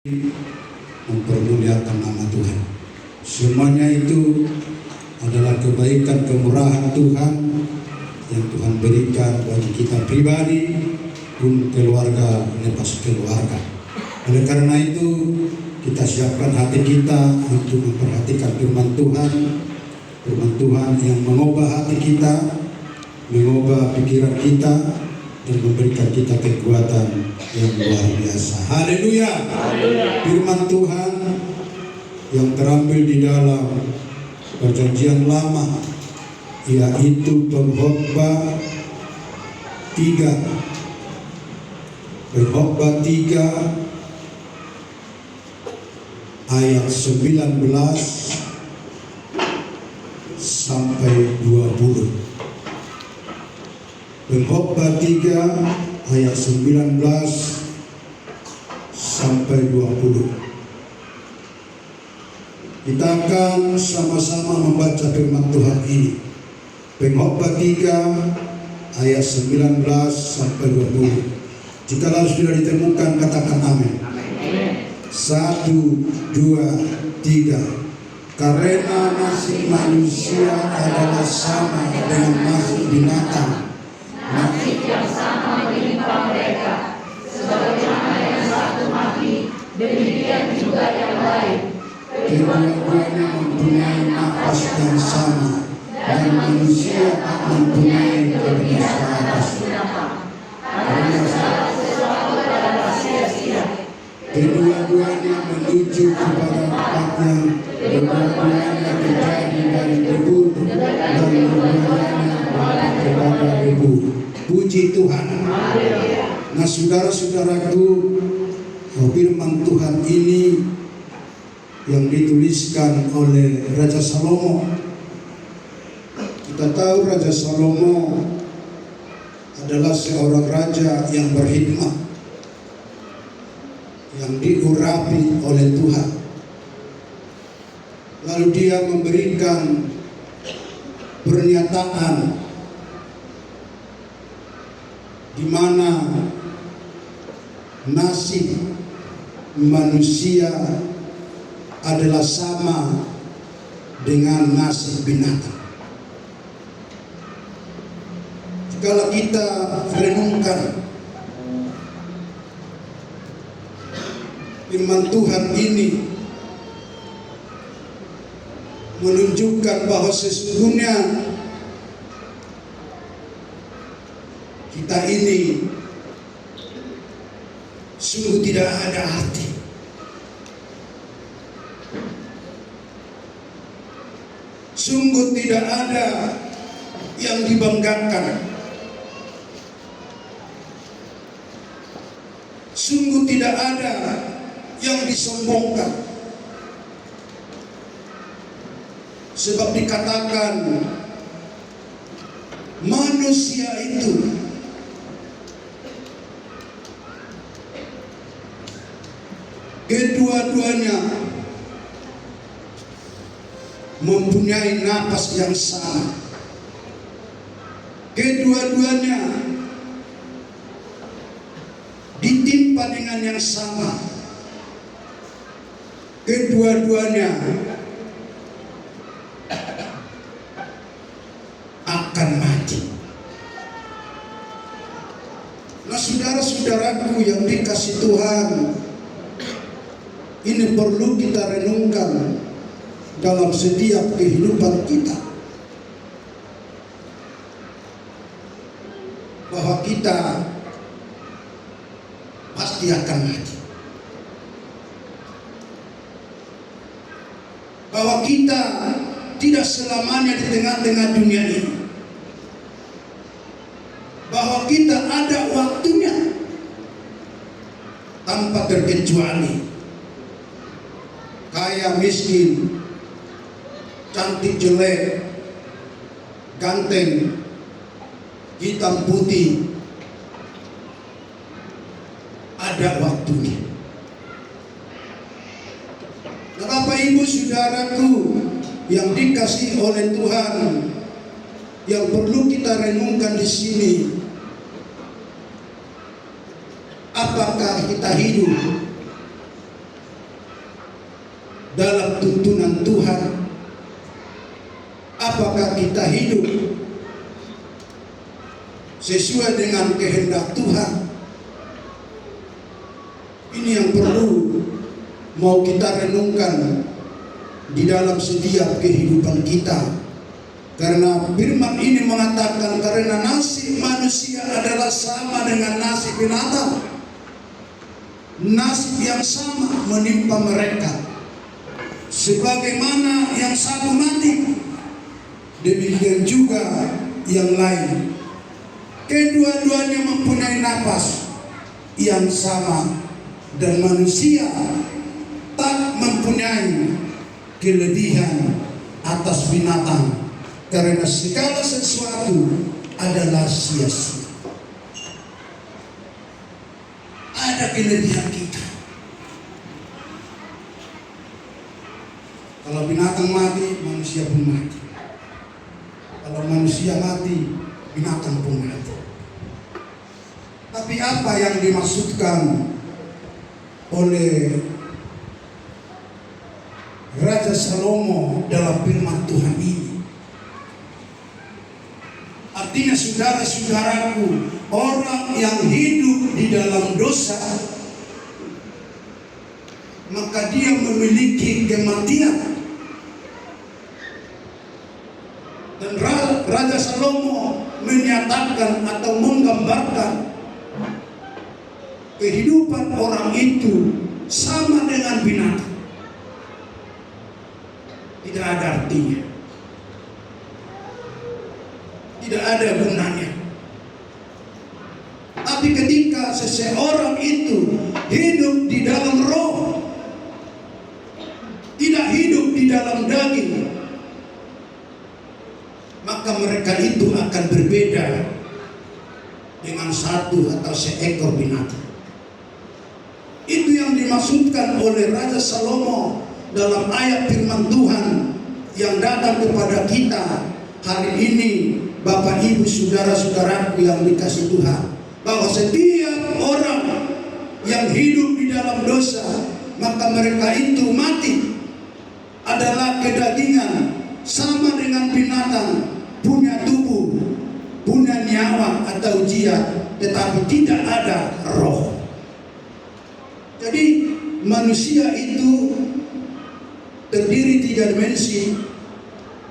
mempermuliakan nama Tuhan. Semuanya itu adalah kebaikan kemurahan Tuhan yang Tuhan berikan bagi kita pribadi pun keluarga lepas keluarga. Oleh karena itu kita siapkan hati kita untuk memperhatikan firman Tuhan yang mengubah hati kita, mengubah pikiran kita, dan memberikan kita kekuatan yang luar biasa. Haleluya. Firman Tuhan yang terambil di dalam Perjanjian Lama, yaitu Pengkhotbah 3 ayat 19 sampai 20. Pengkhotbah 3 ayat 19 sampai 20. Kita akan sama-sama membaca firman Tuhan ini. Pengkhotbah 3 ayat 19 sampai 20. Jika sudah ditemukan, katakan amin. 1, 2, 3. Karena nasib manusia adalah sama dengan nasib binatang, nasib yang sama menimpa mereka, sebagaimana yang satu mati, demikian juga yang lain. Kedua-duanya mempunyai nafas yang sama, dan manusia tak mempunyai kelebihan atas binatang, karena segala sesuatu adalah sia-sia. Kedua-duanya menuju kepada tempatnya, kedua-duanya menjadi dari debu, dan kedua-duanya balik kepada debu. Puji Tuhan. Nah, saudara-saudaraku, firman Tuhan ini yang dituliskan oleh Raja Salomo. Kita tahu Raja Salomo adalah seorang raja yang berhikmat, yang diurapi oleh Tuhan. Lalu dia memberikan pernyataan di mana nasib manusia adalah sama dengan nasib binatang. Kalau kita renungkan firman Tuhan ini menunjukkan bahwa sesungguhnya kita ini sungguh tidak ada hati. Sungguh tidak ada yang dibanggakan. Sungguh tidak ada yang disombongkan. Sebab dikatakan manusia itu kedua-duanya mempunyai napas yang sama. Kedua-duanya ditimpa dengan yang sama. Kedua-duanya akan mati. Nah, saudara-saudaraku yang dikasih Tuhan, ini perlu kita renungkan dalam setiap kehidupan kita, bahwa kita pasti akan mati, bahwa kita tidak selamanya di tengah-tengah dunia ini, bahwa kita ada waktunya tanpa terkecuali. Kaya miskin, cantik jelek, ganteng, hitam putih, ada waktunya. Nah, Bapak Ibu Saudaraku yang dikasihi oleh Tuhan, yang perlu kita renungkan di sini, apakah kita hidup tuntunan Tuhan? Apakah kita hidup sesuai dengan kehendak Tuhan? Ini yang perlu mau kita renungkan di dalam setiap kehidupan kita. Karena firman ini mengatakan karena nasib manusia adalah sama dengan nasib binatang. Nasib yang sama menimpa mereka. Sebagaimana yang satu mati, demikian juga yang lain. Kedua-duanya mempunyai napas yang sama, dan manusia tak mempunyai kelebihan atas binatang, karena segala sesuatu adalah sia-sia. Ada kelebihan kita. Kalau binatang mati, manusia pun mati. Kalau manusia mati, binatang pun mati. Tapi apa yang dimaksudkan oleh Raja Salomo dalam firman Tuhan ini? Artinya saudara-saudaraku, orang yang hidup di dalam dosa, maka dia memiliki kematian. Dan Raja Salomo menyatakan atau menggambarkan kehidupan orang itu sama dengan binatang. Tidak ada artinya. Tidak ada gunanya. Tapi ketika seseorang itu hidup di dalam roh, tidak hidup di dalam daging, maka mereka itu akan berbeda dengan satu atau seekor binatang. Itu yang dimaksudkan oleh Raja Salomo dalam ayat firman Tuhan yang datang kepada kita hari ini, Bapak Ibu saudara-saudaraku yang dikasihi Tuhan, bahwa setiap orang yang hidup di dalam dosa, maka mereka itu mati, adalah kedagingan, sama dengan binatang, punya tubuh, punya nyawa atau jiwa, tetapi tidak ada roh. Jadi manusia itu terdiri 3 dimensi.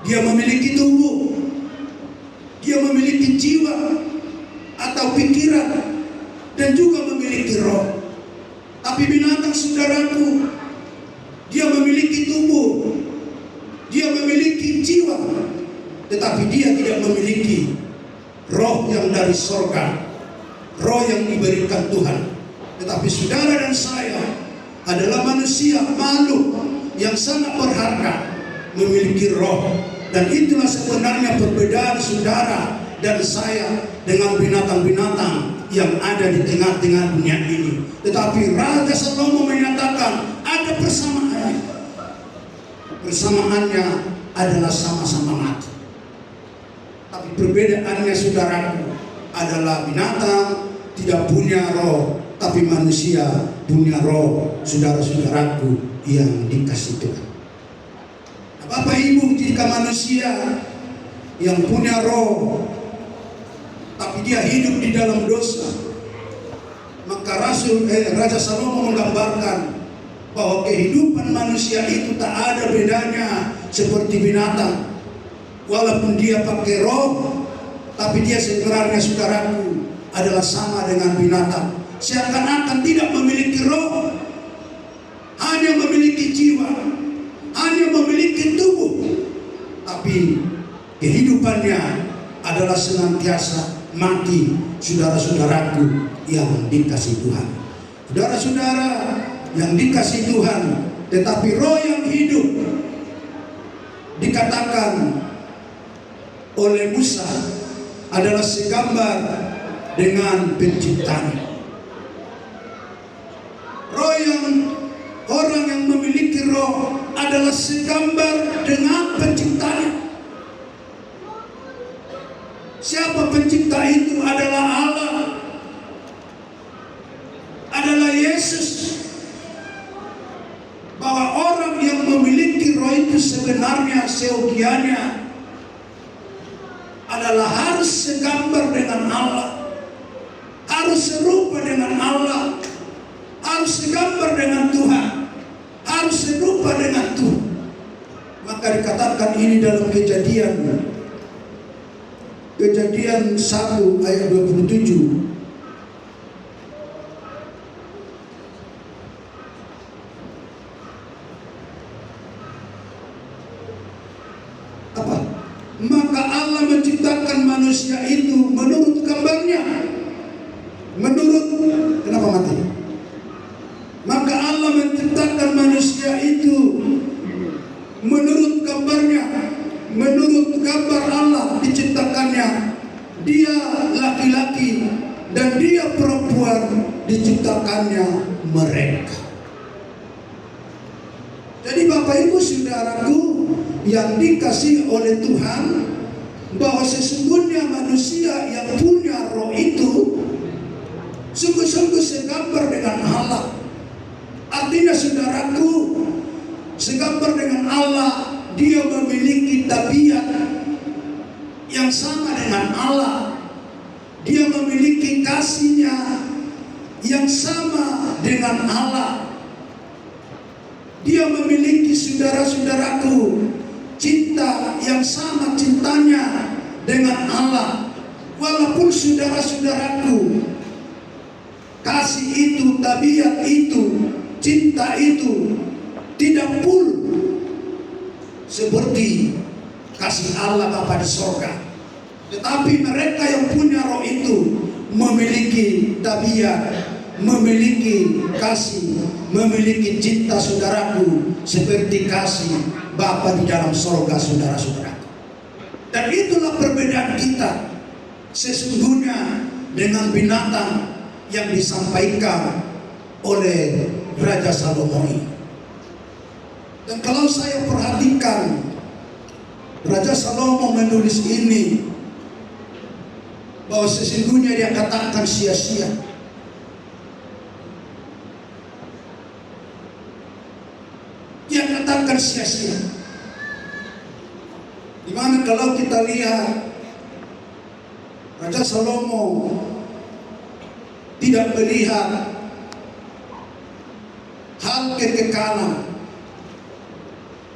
Dia memiliki tubuh, dia memiliki jiwa atau pikiran, dan juga memiliki roh. Tapi binatang, saudaraku, dia memiliki tubuh, dia memiliki jiwa, tetapi dia tidak memiliki roh yang dari sorga, roh yang diberikan Tuhan. Tetapi saudara dan saya adalah manusia, makhluk yang sangat berharga, memiliki roh. Dan itulah sebenarnya perbedaan saudara dan saya dengan binatang-binatang yang ada di tengah-tengah dunia ini. Tetapi Raja Salomo menyatakan ada persamaannya. Persamaannya adalah sama-sama mati. Tapi perbedaannya, saudaraku, adalah binatang tidak punya roh, tapi manusia punya roh, saudara-saudaraku yang dikasihi Tuhan. Nah, Bapak Ibu, jika manusia yang punya roh, tapi dia hidup di dalam dosa, maka Raja Salomo menggambarkan bahwa kehidupan manusia itu tak ada bedanya seperti binatang. Walaupun dia pakai roh, tapi dia sebenarnya, saudaraku, adalah sama dengan binatang. Seakan-akan tidak memiliki roh, hanya memiliki jiwa, hanya memiliki tubuh, tapi kehidupannya adalah senantiasa mati, saudara-saudaraku yang dikasihi Tuhan. Saudara-saudara yang dikasihi Tuhan, tetapi roh yang hidup dikatakan oleh Musa adalah segambar dengan penciptanya. Orang yang memiliki roh adalah segambar dengan penciptanya. Siapa pencipta itu? Adalah Allah, adalah Yesus. Bahwa orang yang memiliki sebenarnya seogianya adalah harus segambar dengan Allah, harus serupa dengan Allah, harus segambar dengan Tuhan, harus serupa dengan Tuhan. Maka dikatakan ini dalam Kejadian 1 ayat 27. Maka Allah menciptakan manusia itu menurut gambarnya. Kenapa mati? Maka Allah menciptakan manusia itu menurut gambarnya, menurut gambar Allah diciptakannya. Dia laki-laki dan dia perempuan diciptakannya mereka. Jadi Bapak Ibu Saudaraku yang dikasihi oleh Tuhan, bahwa sesungguhnya manusia yang punya roh itu sungguh-sungguh segambar dengan Allah. Artinya saudaraku, segambar dengan Allah, dia memiliki tabiat yang sama dengan Allah. Dia memiliki kasihnya yang sama dengan Allah. Dia memiliki, saudara-saudaraku, cinta yang sama cintanya dengan Allah. Walaupun saudara-saudaraku, kasih itu, tabiat itu, cinta itu tidak full seperti kasih Allah Bapa di sorga. Tetapi mereka yang punya roh itu memiliki tabiat, memiliki kasih, memiliki cinta saudaraku seperti kasih Bapa di dalam sorga, saudara-saudaraku. Dan itulah perbedaan kita sesungguhnya dengan binatang yang disampaikan oleh Raja Salomo ini. Dan kalau saya perhatikan, Raja Salomo menulis ini, bahwa sesungguhnya dia katakan sia-sia. Dia katakan sia-sia. Dimana kalau kita lihat Raja Salomo tidak melihat hal kekekalan,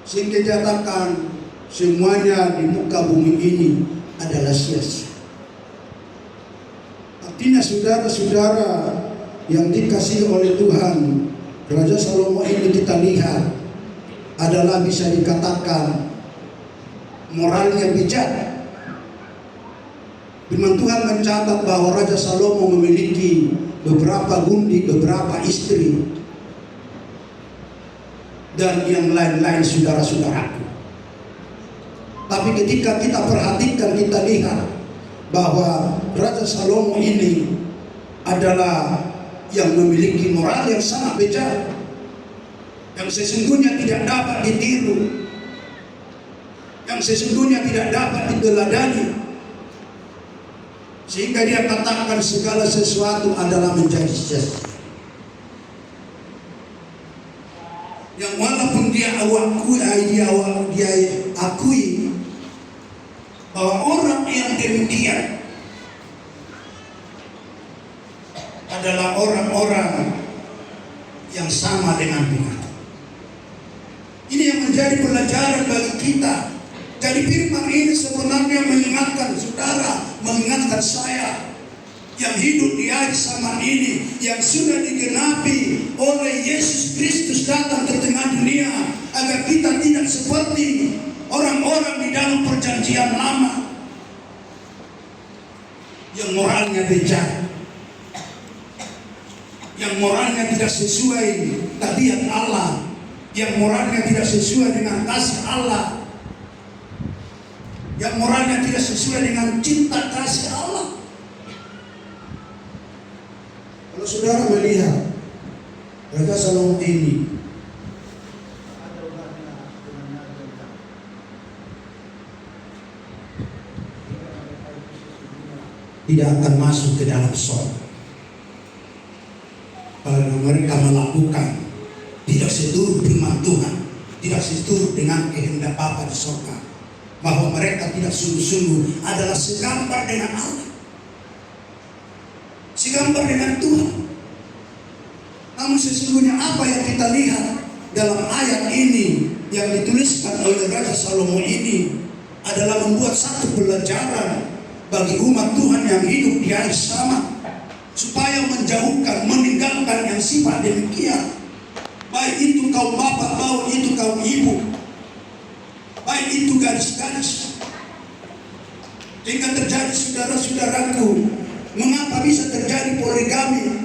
sehingga dikatakan semuanya di muka bumi ini adalah sia-sia. Artinya saudara-saudara yang dikasihi oleh Tuhan, Raja Salomo ini kita lihat adalah bisa dikatakan moralnya bijak. Firman Tuhan mencatat bahwa Raja Salomo memiliki beberapa gundik, beberapa istri, dan yang lain-lain saudara-saudaraku. Tapi ketika kita perhatikan, kita lihat bahwa Raja Salomo ini adalah yang memiliki moral yang sangat bijak, yang sesungguhnya tidak dapat ditiru, yang sesungguhnya tidak dapat diteladani, sehingga dia katakan segala sesuatu adalah menjadi sia-sia. Yang walaupun dia akui bahwa orang yang demikian adalah orang-orang yang sama dengan binatang. Ini yang menjadi pelajaran bagi kita. Jadi firman ini sebenarnya mengingatkan saudara, mengingatkan saya yang hidup di hari zaman ini, yang sudah digenapi oleh Yesus Kristus datang ke tengah dunia, agar kita tidak seperti orang-orang di dalam perjanjian lama yang moralnya bejat, yang moralnya tidak sesuai tabiat Allah, yang moralnya tidak sesuai dengan kasih Allah, yang moralnya tidak sesuai dengan cinta kasih Allah. Kalau saudara melihat Raja Salomo ini, tidak akan masuk ke dalam surga kalau mereka melakukan tidak seturut firman Tuhan, tidak seturut dengan kehendak Bapa di surga, bahwa mereka tidak sungguh-sungguh adalah segambar dengan Allah, segambar dengan Tuhan. Namun sesungguhnya apa yang kita lihat dalam ayat ini yang dituliskan oleh Raja Salomo ini adalah membuat satu pelajaran bagi umat Tuhan yang hidup di hari sama, supaya menjauhkan, meninggalkan yang sifat demikian. Baik itu kaum bapak, baik itu kaum ibu, baik itu gadis-gadis. Jika terjadi, saudara-saudaraku, mengapa bisa terjadi poligami?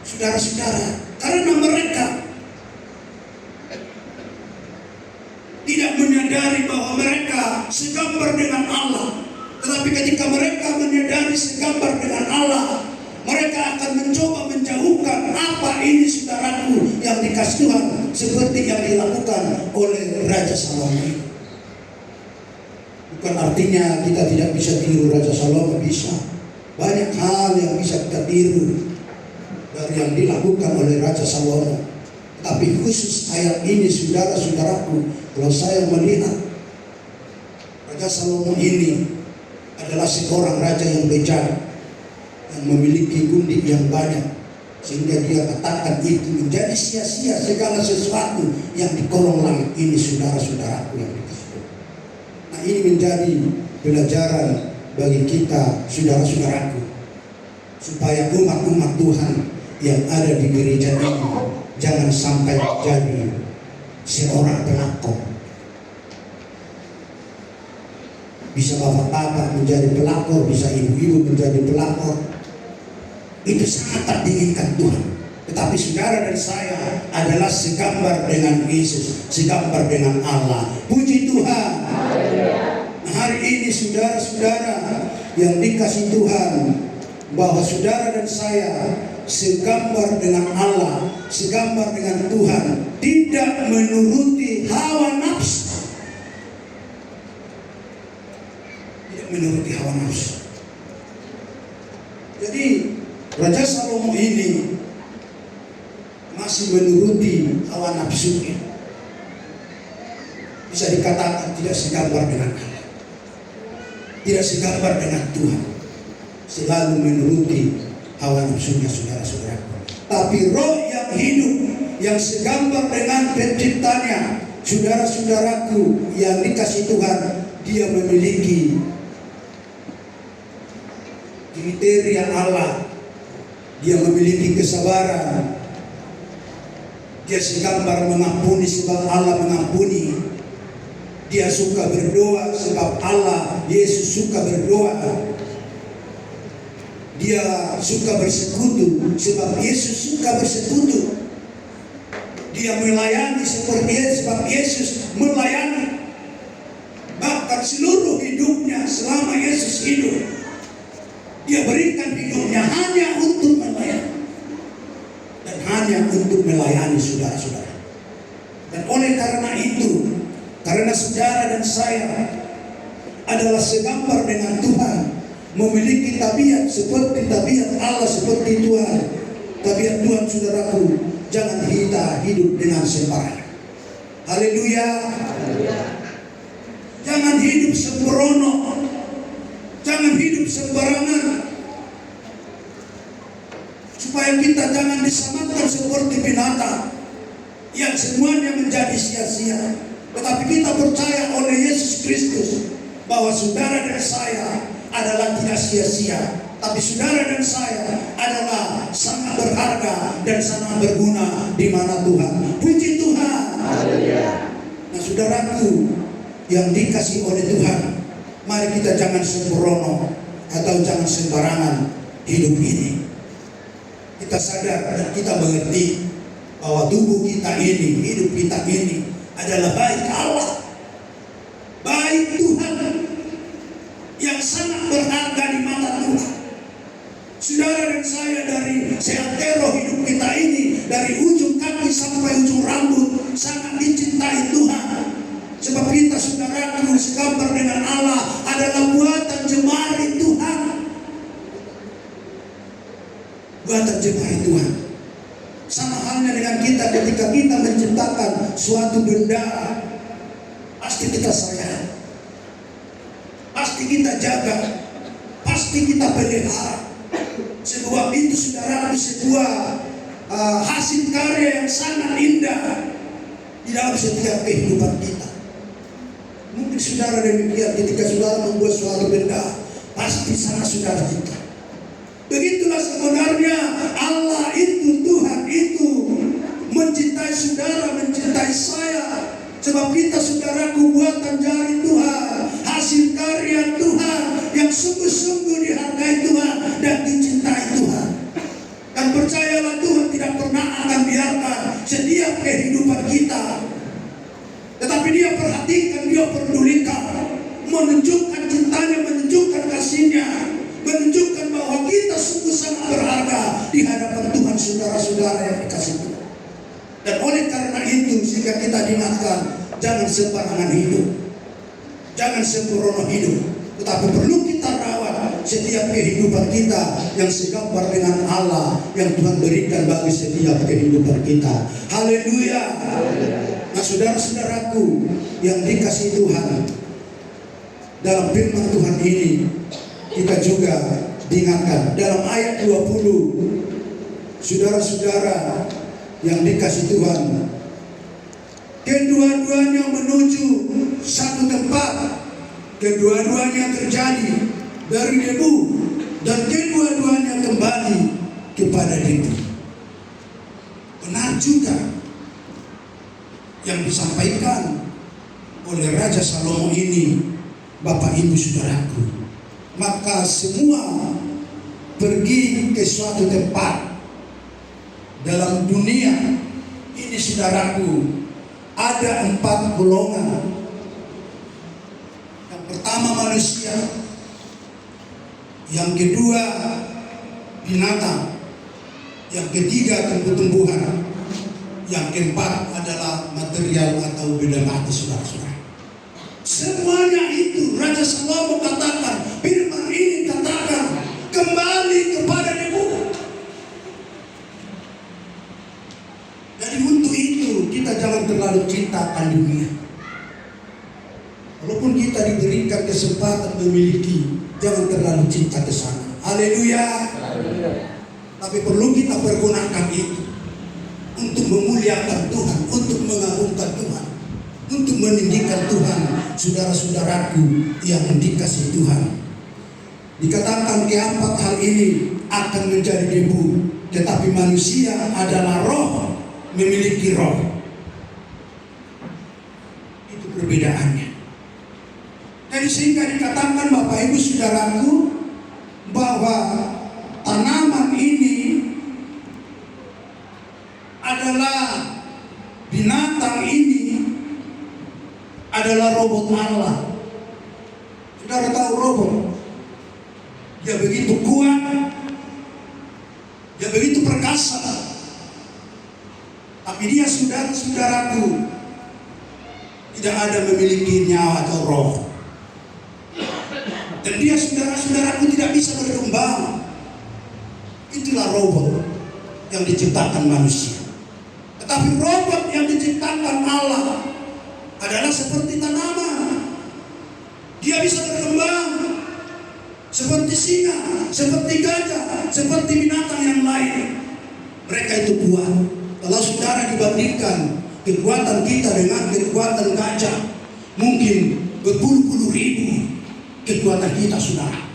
Saudara-saudara, karena mereka tidak menyadari bahwa mereka segambar dengan Allah. Tetapi ketika mereka menyadari segambar dengan Allah, mereka akan mencoba menjauhkan apa ini, saudaraku, yang dikasih Tuhan, seperti yang dilakukan oleh Raja Salomo. Bukan artinya kita tidak bisa tiru Raja Salomo, bisa. Banyak hal yang bisa kita tiru dari yang dilakukan oleh Raja Salomo. Tapi khusus ayat ini, saudara-saudaraku, kalau saya melihat Raja Salomo ini adalah seorang raja yang bijak, yang memiliki gundik yang banyak, sehingga dia katakan itu menjadi sia-sia segala sesuatu yang di kolong langit ini, saudara-saudaraku yang dikasih. Nah, ini menjadi pelajaran bagi kita, saudara-saudaraku, supaya umat-umat Tuhan yang ada di gereja ini jangan sampai jadi seorang pelakor. Bisa bapak-bapak menjadi pelakor, bisa ibu-ibu menjadi pelakor. Itu sangat tak diinginkan Tuhan. Tetapi saudara dan saya adalah segambar dengan Yesus, segambar dengan Allah. Puji Tuhan. Nah, hari ini saudara-saudara yang dikasih Tuhan, bahwa saudara dan saya segambar dengan Allah, segambar dengan Tuhan, tidak menuruti hawa nafsu. Tidak menuruti hawa nafsu. Jadi Raja Salomo ini masih menuruti hawa nafsunya. Bisa dikatakan tidak segambar dengan Allah, tidak segambar dengan Tuhan, selalu menuruti hawa nafsunya, saudara-saudara. Tapi roh yang hidup, yang segambar dengan penciptanya, saudara-saudaraku yang dikasih Tuhan, dia memiliki kriteria Allah. Dia memiliki kesabaran. Dia segambar mengampuni sebab Allah mengampuni. Dia suka berdoa sebab Allah, Yesus suka berdoa. Dia suka bersekutu sebab Yesus suka bersekutu. Dia melayani seperti Yesus sebab Yesus melayani. Bahkan seluruh hidupnya selama Yesus hidup, dia berikan hidupnya hanya untuk melayani, dan hanya untuk melayani saudara-saudara. Dan oleh karena itu, karena saudara dan saya adalah segambar dengan Tuhan, memiliki tabiat seperti tabiat Allah, seperti Tuhan, tabiat Tuhan, saudaraku, jangan kita hidup dengan sembarangan. Haleluya. Jangan hidup sembrono, jangan hidup sembarangan, supaya kita jangan disamakan seperti binatang yang semuanya menjadi sia-sia. Tetapi kita percaya oleh Yesus Kristus bahwa saudara dan saya adalah tidak sia-sia, tapi saudara dan saya adalah sangat berharga dan sangat berguna di mana Tuhan. Puji Tuhan. Nah, saudaraku yang dikasih oleh Tuhan, mari kita jangan sembrono atau jangan sembarangan hidup ini. Kita sadar dan kita mengerti bahwa tubuh kita ini, hidup kita ini adalah baik Allah, baik Tuhan, yang sangat berharga di mata Tuhan. Saudara dan saya, dari seantero hidup kita ini, dari ujung kaki sampai ujung rambut, sangat dicintai Tuhan. Sebab kita, saudaraku, segambar dengan Allah, adalah buatan jemari Tuhan. Buatan jemari Tuhan. Sama halnya dengan kita ketika kita menciptakan suatu benda, pasti kita sayang, pasti kita jaga, pasti kita pelihara. Sebab itu saudara, sebuah hasil karya yang sangat indah di dalam setiap kehidupan kita. Mungkin saudara demikian ketika saudara membuat suatu benda, pasti sana saudara kita. Begitulah sebenarnya Allah itu, Tuhan itu mencintai saudara, mencintai saya. Sebab kita saudaraku buatan jari Tuhan, hasil karya Tuhan yang sungguh-sungguh dihargai Tuhan dan dicintai Tuhan. Dan percayalah Tuhan tidak pernah akan biarkan setiap kehidupan kita. Tetapi Dia perhatikan, Dia pedulikan, menunjukkan cintanya, menunjukkan kasihnya, menunjukkan bahwa kita sungguh sangat berharga di hadapan Tuhan, saudara-saudara yang dikasihi Tuhan. Dan oleh karena itu sehingga kita diingatkan, jangan sembarangan hidup, jangan sembrono hidup, tetapi perlu kita rawat setiap kehidupan kita yang segambar dengan Allah yang Tuhan berikan bagi setiap kehidupan kita. Haleluya. Nah, saudara-saudaraku yang dikasihi Tuhan, dalam firman Tuhan ini kita juga diingatkan dalam ayat 20, saudara-saudara yang dikasihi Tuhan, kedua-duanya menuju satu tempat, kedua-duanya terjadi dari debu, dan kedua-duanya kembali kepada debu. Benar juga yang disampaikan oleh Raja Salomo ini, Bapak Ibu Saudaraku. Maka semua pergi ke suatu tempat dalam dunia ini, saudaraku, ada 4 golongan. Yang pertama manusia, yang kedua binatang, yang ketiga tumbuh-tumbuhan, yang keempat adalah material atau benda mati, saudara-saudara. Semuanya itu Raja Salomo katakan, firman ini katakan, kembali kepada debu. Jadi untuk itu kita jangan terlalu cinta akan dunia. Walaupun kita diberikan kesempatan memiliki, jangan terlalu cinta ke sana. Haleluya. Tapi perlu kita pergunakan itu untuk memuliakan Tuhan, untuk mengagungkan Tuhan, untuk meninggikan Tuhan, saudara-saudaraku yang dikasihi Tuhan. Dikatakan keempat hal ini akan menjadi debu, tetapi manusia adalah roh, memiliki roh. Itu perbedaannya. Jadi sehingga dikatakan Bapak Ibu Saudaraku bahwa tanaman ini adalah, binatang ini adalah robot Allah. Saudara tahu robot? Dia begitu kuat, dia begitu perkasa, tapi dia, saudara-saudaraku, tidak ada memiliki nyawa atau roh. Dan dia, saudara-saudaraku, tidak bisa berkembang. Itulah robot yang diciptakan manusia. Tetapi robot yang diciptakan Allah adalah seperti tanaman. Dia bisa berkembang seperti singa, seperti gajah, seperti binatang yang lain. Mereka itu kuat. Kalau saudara dibandingkan kekuatan kita dengan kekuatan gajah, mungkin berpuluh-puluh ribu kekuatan kita, saudara.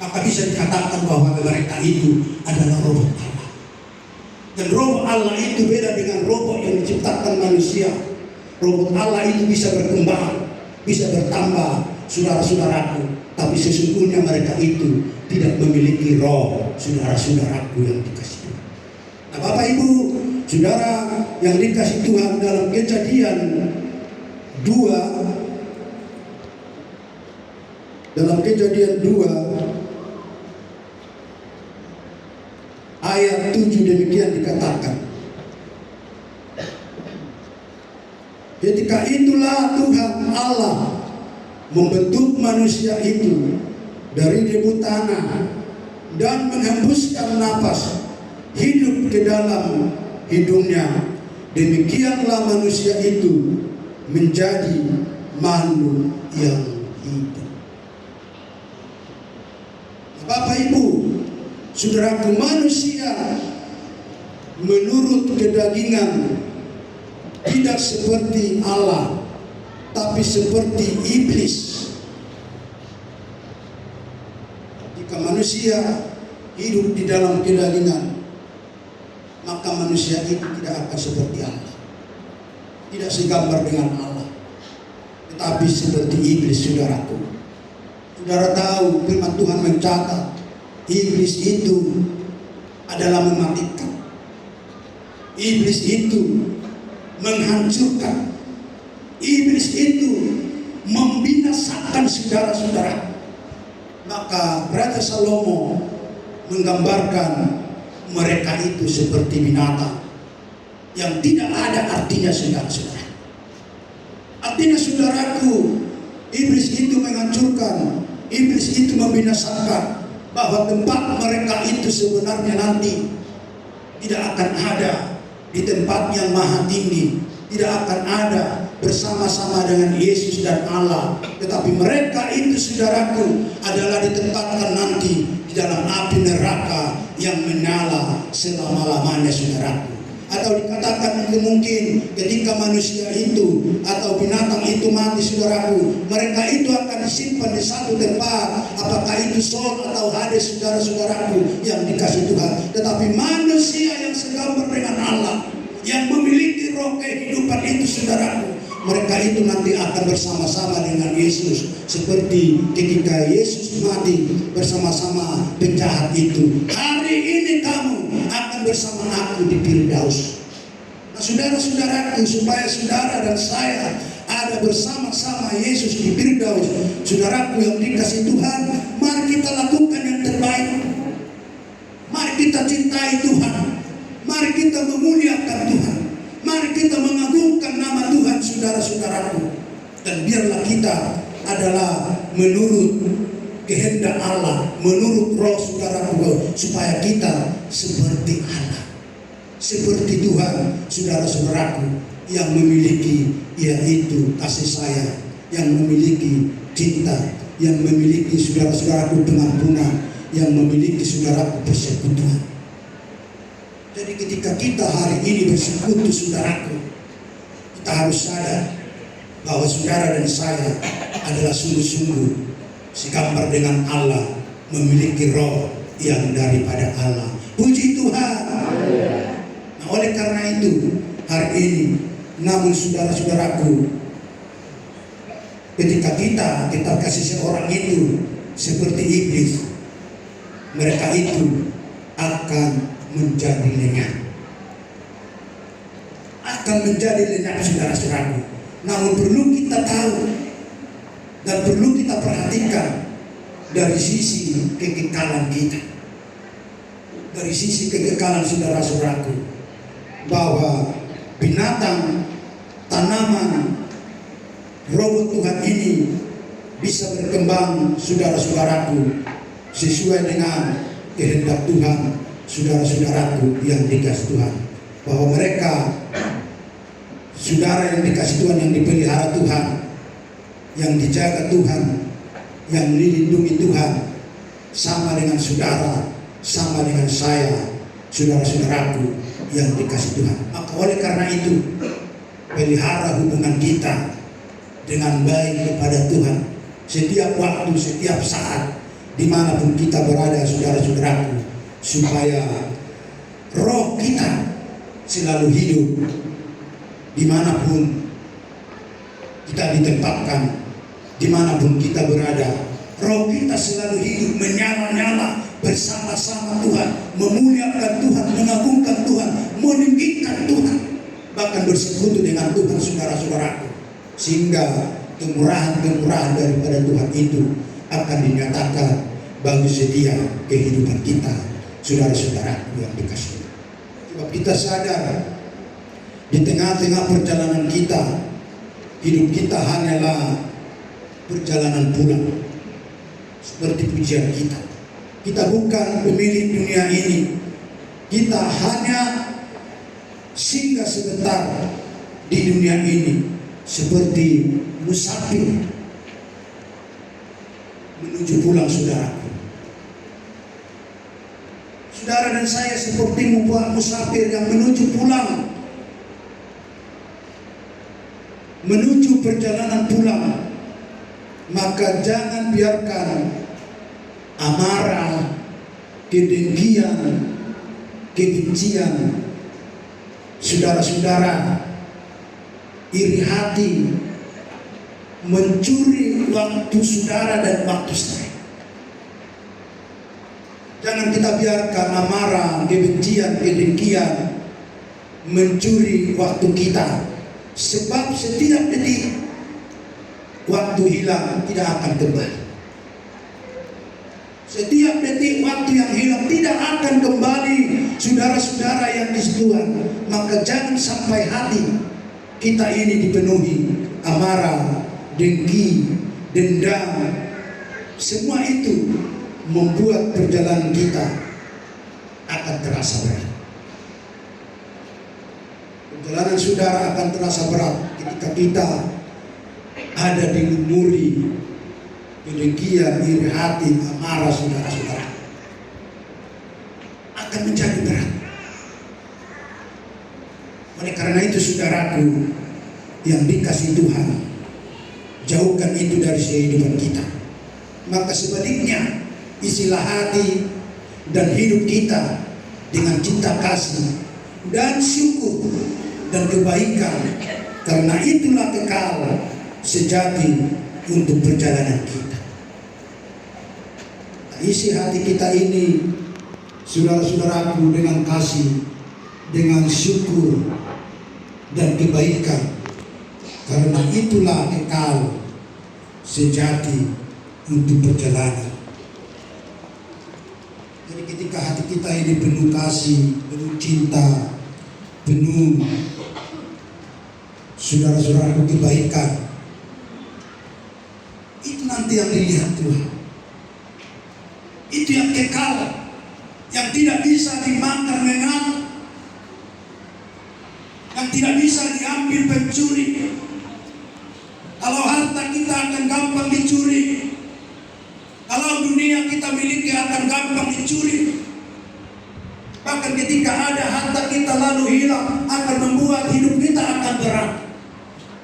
Maka bisa dikatakan bahwa mereka itu adalah robot Allah. Dan robot Allah itu beda dengan robot yang diciptakan manusia. Robot Allah itu bisa berkembang, bisa bertambah, saudara-saudaraku. Tapi sesungguhnya mereka itu tidak memiliki roh, saudara-saudaraku yang dikasihi Tuhan. Nah, Bapak Ibu Saudara yang dikasihi Tuhan, dalam Kejadian 2, dalam Kejadian 2 ayat 7 demikian dikatakan, ketika itulah Tuhan Allah membentuk manusia itu dari debu tanah dan menghembuskan napas hidup ke dalam hidungnya, demikianlah manusia itu menjadi makhluk yang hidup. Bapak Ibu, saudaraku, manusia menurut kedagingan tidak seperti Allah, tapi seperti iblis. Jika manusia hidup di dalam kedagingan, maka manusia itu tidak akan seperti Allah, tidak segambar dengan Allah, tetapi seperti iblis, saudaraku. Saudara tahu firman Tuhan mencatat iblis itu adalah mematikan. Iblis itu menghancurkan. Iblis itu membinasakan saudara-saudara. Maka Raja Salomo menggambarkan mereka itu seperti binatang yang tidak ada artinya, saudara-saudara. Artinya, saudaraku, iblis itu menghancurkan, iblis itu membinasakan, bahwa tempat mereka itu sebenarnya nanti tidak akan ada di tempat yang maha tinggi, tidak akan ada bersama-sama dengan Yesus dan Allah, tetapi mereka itu, saudaraku, adalah ditempatkan nanti di dalam api neraka yang menyala selama-lamanya, saudaraku. Atau dikatakan mungkin ketika manusia itu atau binatang itu mati, saudaraku, mereka itu akan disimpan di satu tempat, apakah itu Sheol atau Hades, saudara-saudaraku yang dikasih Tuhan. Tetapi manusia yang segambar dengan Allah, yang memiliki roh kehidupan itu, saudaraku, mereka itu nanti akan bersama-sama dengan Yesus, seperti ketika Yesus mati bersama-sama penjahat itu. Hari ini kamu akan bersama aku di Firdaus. Nah, saudara-saudaraku, supaya saudara dan saya ada bersama-sama Yesus di Firdaus, saudaraku yang dikasih Tuhan, mari kita lakukan yang terbaik. Mari kita cintai Tuhan. Mari kita memuliakan Tuhan. Mari kita mengagungkan nama Tuhan, saudara-saudaraku. Dan biarlah kita adalah menurut kehendak Allah, menurut roh, saudaraku, supaya kita seperti Allah, seperti Tuhan, saudara-saudaraku, yang memiliki yaitu kasih sayang, yang memiliki cinta, yang memiliki, saudara-saudaraku, pengampunan, yang memiliki, saudaraku, persekutuan. Jadi ketika kita hari ini bersekutu, saudaraku, kita harus sadar bahwa saudara dan saya adalah sungguh-sungguh segambar dengan Allah, memiliki roh yang daripada Allah. Puji Tuhan. Nah, oleh karena itu hari ini, namun saudara-saudaraku, ketika kita kasih seorang itu seperti iblis, mereka itu akan menjadi lenyap, akan menjadi lenyap, saudara-saudaraku. Namun perlu kita tahu dan perlu kita perhatikan dari sisi kekekalan kita, dari sisi kekekalan, saudara-saudaraku, bahwa binatang, tanaman, roh Tuhan ini bisa berkembang, saudara-saudaraku, sesuai dengan kehendak Tuhan, saudara-saudaraku yang dikasih Tuhan. Bahwa mereka, saudara yang dikasih Tuhan, yang dipelihara Tuhan, yang dijaga Tuhan, yang dilindungi Tuhan, sama dengan saudara, sama dengan saya, saudara-saudaraku yang dikasih Tuhan. Maka oleh karena itu, pelihara hubungan kita dengan baik kepada Tuhan setiap waktu, setiap saat, dimanapun kita berada, saudara-saudaraku, supaya roh kita selalu hidup dimanapun kita ditempatkan, dimanapun kita berada. Roh kita selalu hidup menyala-nyala bersama-sama Tuhan, memuliakan Tuhan, mengagungkan Tuhan, meninggikan Tuhan, bahkan bersekutu dengan Tuhan, saudara-saudaraku, sehingga kemurahan-kemurahan daripada Tuhan itu akan dinyatakan bagi setiap kehidupan kita, saudara-saudara yang dikasihi. Sebab kita sadar di tengah-tengah perjalanan kita, hidup kita hanyalah perjalanan pulang, seperti pujian kita. Kita bukan pemilik dunia ini, kita hanya singgah sebentar di dunia ini seperti musafir menuju pulang, saudara. Saudara dan saya seperti membuat musafir yang menuju pulang, menuju perjalanan pulang. Maka jangan biarkan amarah, kedengkian, kebencian, saudara-saudara, iri hati mencuri waktu saudara dan waktu saya. Jangan kita biarkan amarah, kebencian, kedengkian mencuri waktu kita. Sebab setiap detik waktu hilang tidak akan kembali. Setiap detik waktu yang hilang tidak akan kembali, saudara-saudara yang di Tuhan. Maka jangan sampai hati kita ini dipenuhi amarah, dengki, dendam. Semua itu membuat perjalanan kita akan terasa berat. Perjalanan saudara akan terasa berat ketika kita ada di lumuri kedengkian, iri hati, amarah saudara-saudara. Akan menjadi berat. Oleh karena itu saudaraku yang dikasihi Tuhan, jauhkan itu dari kehidupan kita. Maka sebaliknya, isilah hati dan hidup kita dengan cinta kasih dan syukur dan kebaikan, karena itulah kekal sejati untuk perjalanan kita. Isi hati kita ini, saudara-saudaraku, dengan kasih, dengan syukur dan kebaikan, karena itulah kekal sejati untuk perjalanan. Jadi ketika hati kita ini penuh kasih, penuh cinta, penuh saudara-saudaraku kebaikan, itu nanti yang dilihat Tuhan. Itu yang kekal, yang tidak bisa dimakan dengan, yang tidak bisa diambil pencuri. Kalau harta kita akan gampang dicuri, kalau dunia kita miliki akan gampang dicuri. Bahkan ketika ada harta kita lalu hilang, akan membuat hidup kita akan berat.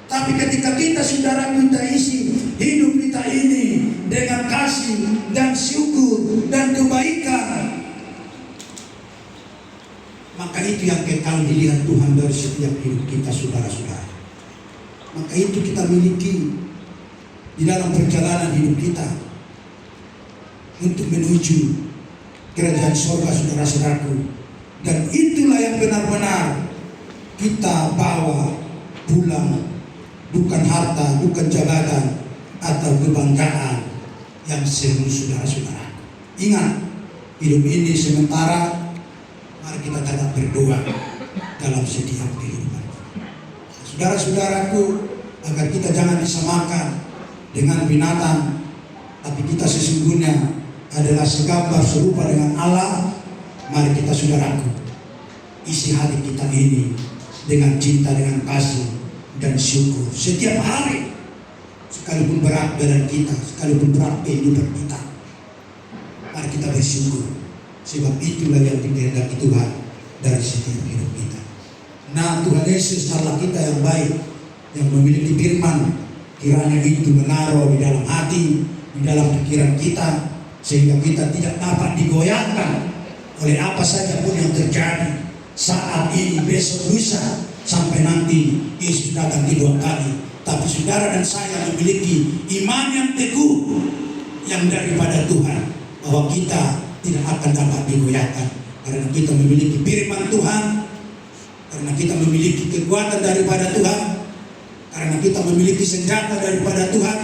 Tapi ketika kita, saudara, kita isi hidup kita ini dengan kasih dan syukur dan kebaikan, maka itu yang kekal dilihat Tuhan dari setiap hidup kita, saudara-saudara. Maka itu kita miliki di dalam perjalanan hidup kita untuk menuju kerajaan surga, saudara-saudaraku. Dan itulah yang benar-benar kita bawa pulang, bukan harta, bukan jabatan atau kebanggaan yang semu, saudara-saudara. Ingat, hidup ini sementara. Mari kita tetap berdoa dalam setiap kehidupan. Saudara-saudaraku, agar kita jangan disamakan dengan binatang, tapi kita sesungguhnya adalah segambar serupa dengan Allah. Mari kita, saudaraku, isi hati kita ini dengan cinta, dengan kasih dan syukur setiap hari. Sekalipun berat badan kita, sekalipun berat kehidupan kita, mari kita bersyukur. Sebab itulah yang dikehendaki Tuhan dari setiap hidup kita. Nah, Tuhan Yesus Allah kita yang baik, yang memiliki firman, kiranya itu menaruh di dalam hati, di dalam pikiran kita, sehingga kita tidak dapat digoyahkan oleh apa saja pun yang terjadi saat ini, besok, lusa, sampai nanti Yesus datang kedua kali. Tapi saudara dan saya memiliki iman yang teguh yang daripada Tuhan, bahwa kita tidak akan dapat digoyahkan, karena kita memiliki firman Tuhan, karena kita memiliki kekuatan daripada Tuhan, karena kita memiliki senjata daripada Tuhan,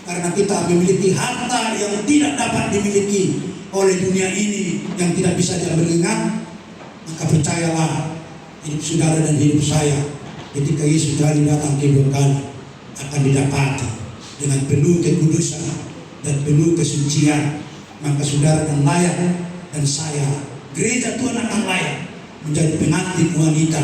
karena kita memiliki harta yang tidak dapat dimiliki oleh dunia ini, yang tidak bisa diambil ingat. Maka percayalah, hidup saudara dan hidup saya ketika Yesus kali datang kedua kali akan didapati dengan penuh kekudusan dan penuh kesucian. Maka saudara dan layak dan saya gereja Tuhan akan layak menjadi pengantin wanita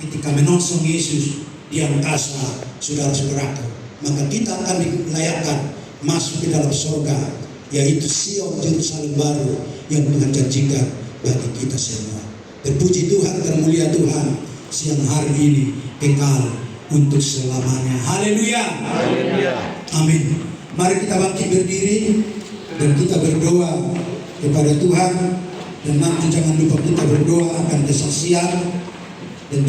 ketika menongsong Yesus di angkasa, saudara-saudaraku. Maka kita akan dilayakkan masuk ke dalam surga, yaitu Sion Yerusalem baru yang Tuhan janjikan bagi kita semua. Terpuji Tuhan, termulia Tuhan, siang hari ini kekal untuk selamanya. Haleluya. Amin. Mari kita bangkit berdiri dan kita berdoa kepada Tuhan. Dan nanti jangan lupa kita berdoa akan kesaksian dan